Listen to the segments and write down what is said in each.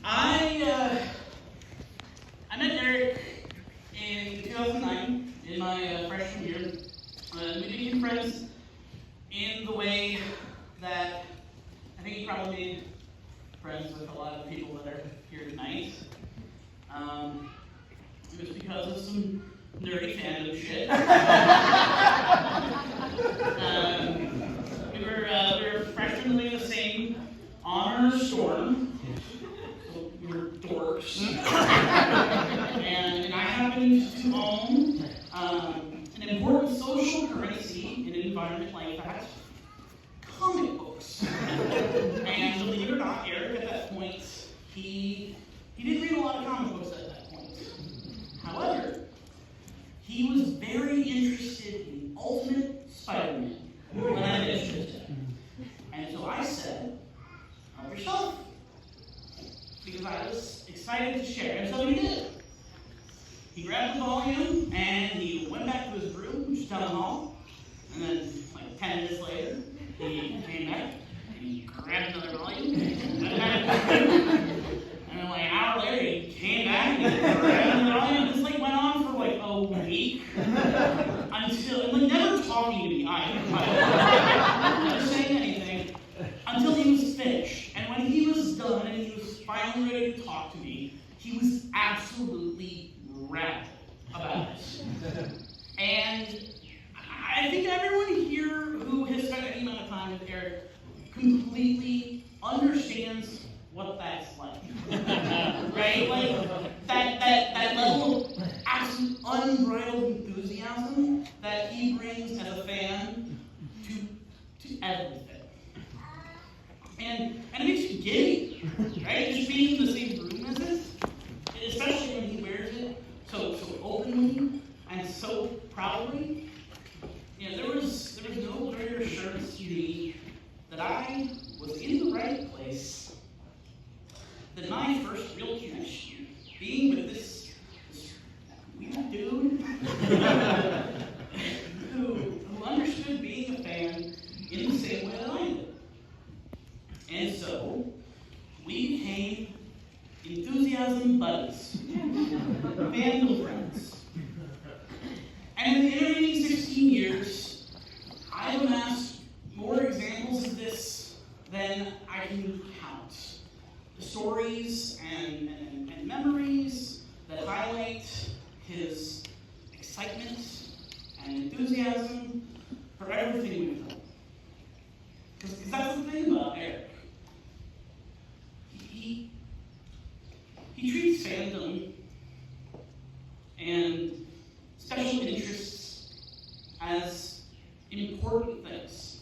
I met Eric in 2009 in my freshman year. We became friends in the way that I think he probably made friends with a lot of people that are here tonight. It was because of some nerdy fandom shit. We were freshmen in the same honor storm, so we were dorks. and I happened to own an important social currency in an environment like that, comic books. And believe it or not, Eric at that point, he didn't read a lot of comic books at that point. However, he was very interested in Ultimate Spider-Man when I mentioned it. And so I said, help yourself. Because I was excited to share, and so he did. He grabbed the volume, and he went back to his room, which is down the hall. And then, like 10 minutes later, he came back, and he grabbed another volume, and went back to his room. And then, like an hour later, he came back, and he grabbed another volume. This like went on for like a week, until, and like never talking to me either. Never saying anything, until he was finished. And when he was done, and he was finally ready to talk to me, he was absolutely rabid about it. And I think everyone here who has spent any amount of time with Eric completely understands what that's like. Right? Like that level of absolute unbridled enthusiasm that he brings as a fan to everything. And it makes you giddy, right? Just being in the same room as it, especially when he wears it so openly and so proudly. You know, there was no greater assurance to me that I was in the right place than my first real connection, being with this weird dude who understood being a fan in the same way that I did. And so, we became enthusiasm buddies, fandom friends. And in the intervening 16 years, I've amassed more examples of this than I can count. The stories and memories that highlight his excitement and enthusiasm for everything we've done. Because that's the thing about Eric. He treats fandom and special interests as important things,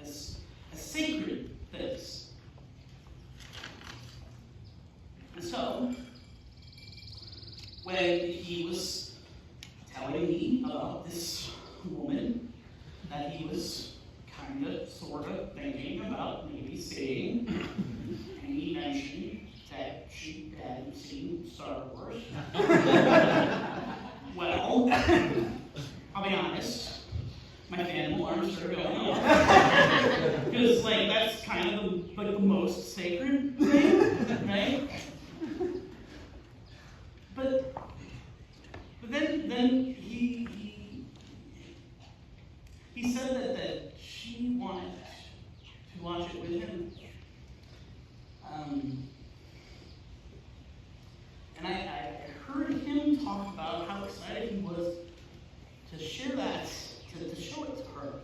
as sacred things. And so, when he was telling me about this woman that he was kind of, sort of thinking about maybe seeing, and he mentioned that she hadn't seen Star Wars. Well, I'll be honest, my fandom alarms started going off. Because, like, that's kind of the most sacred thing, right? But then he said that she wanted to watch it with him. And I heard him talk about how excited he was to share that, to show it to her.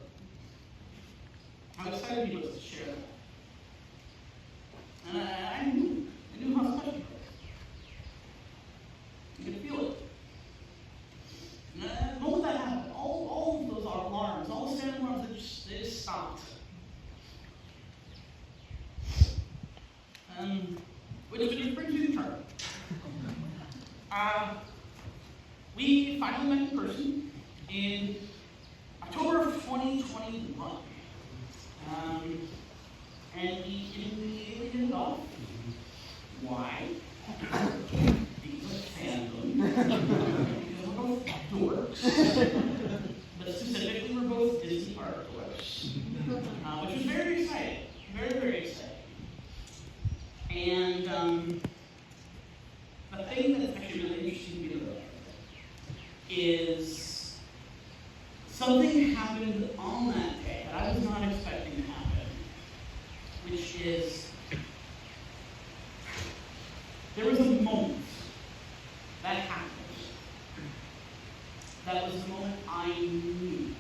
How excited he was to share that. And I knew how special it was. You could feel it. And the moment that happened, all of those alarms, all the standing alarms, they just stopped. Which brings me to Charlie. We finally met in person in October of 2021. And we immediately hit it off. Why? Because of fandom. Because we're both dorks. But specifically, we're both Disney hardcores. Which was very exciting. Very, very exciting. And something happened on that day that I was not expecting to happen, which is there was a moment that happened. That was the moment I knew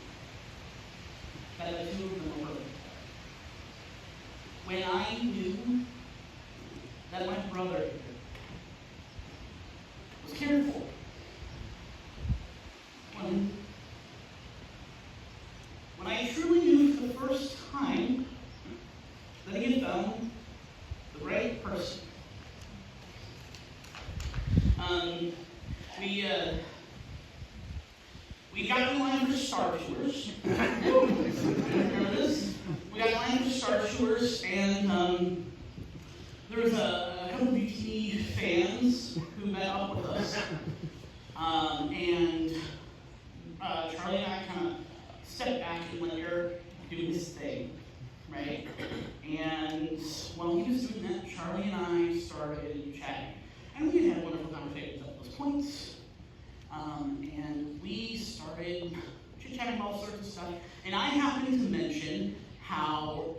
that the two of them were perfect. When I knew that my brother was cared for. When I truly knew for the first time that he had found the right person. We got in line for Star Tours. Remember this? We got in line for Star Tours, and there was a couple of BT fans who met up with us. And Charlie and I kind of stepped back and let Eric do his thing, right? And while he was doing that, Charlie and I started chatting. And we had wonderful conversations at those points. And we started chit-chatting about all sorts of stuff. And I happened to mention how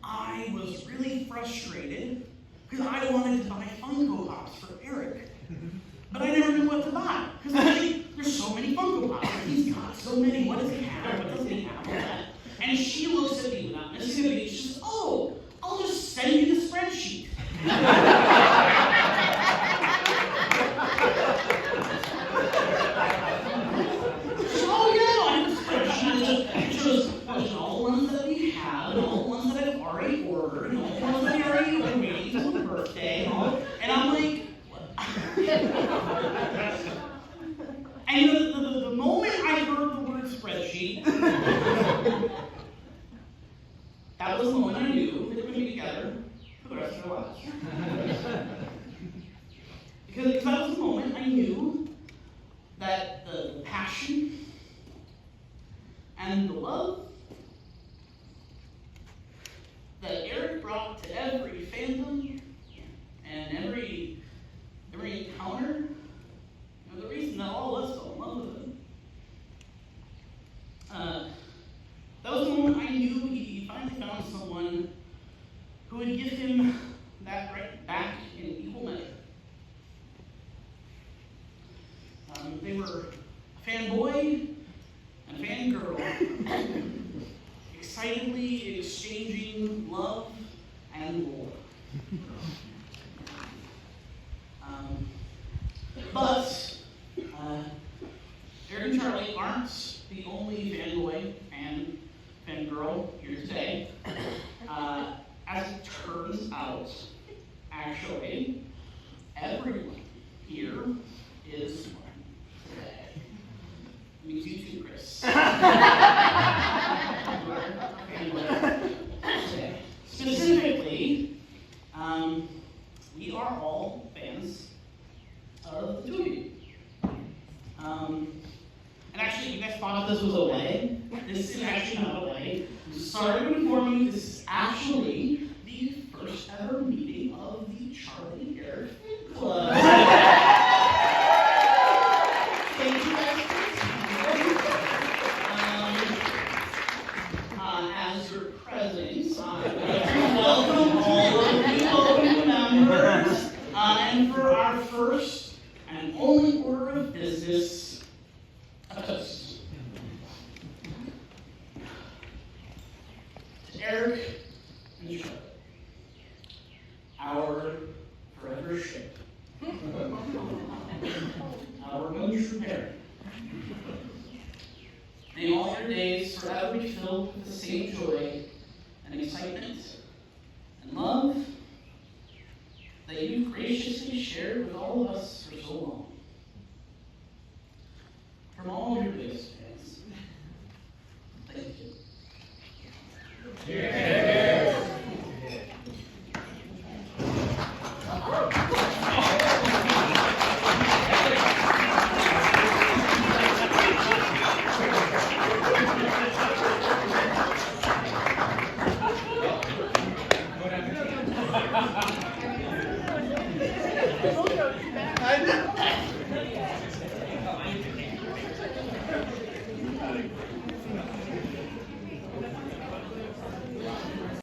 I was really frustrated because I wanted to buy Funko Pops for Eric. But I never knew what to buy. Because there's so many Funko Pops. He's got so many. What does he have? What doesn't he have? And she looks at me without missing a beat. She says, "Oh, I'll just send you the spreadsheet." And the moment I heard the word spreadsheet, that was the moment I knew they were going to be together for the rest of their lives. Because that was the moment I knew that the passion and the love that Eric brought to every fandom and every encounter, and the reason that all of us fell in love with him, that was the moment I knew he finally found someone who would give him that right back in equal measure. They were a fanboy and a fangirl, excitedly exchanging love and lore. But Eric and Charlie aren't the only fanboy and fangirl here today. As it turns out, actually, everyone here is one today. Means you too, Chris. Specifically, we are all fans of the two of you. And actually, you guys thought this was a way. This is actually not a way. I'm sorry to inform you, this is actually the first ever meeting of the Charlie and Eric Fan Club. Thank you guys for coming. As your presence, I'd like to welcome all of you members. And for our first and only order of business, a toast. To Eric and Charlotte, our forever ship, our one true parent. May all your days forever be filled with the same joy and excitement and love that you've graciously shared with all of us for so long. From all of your biggest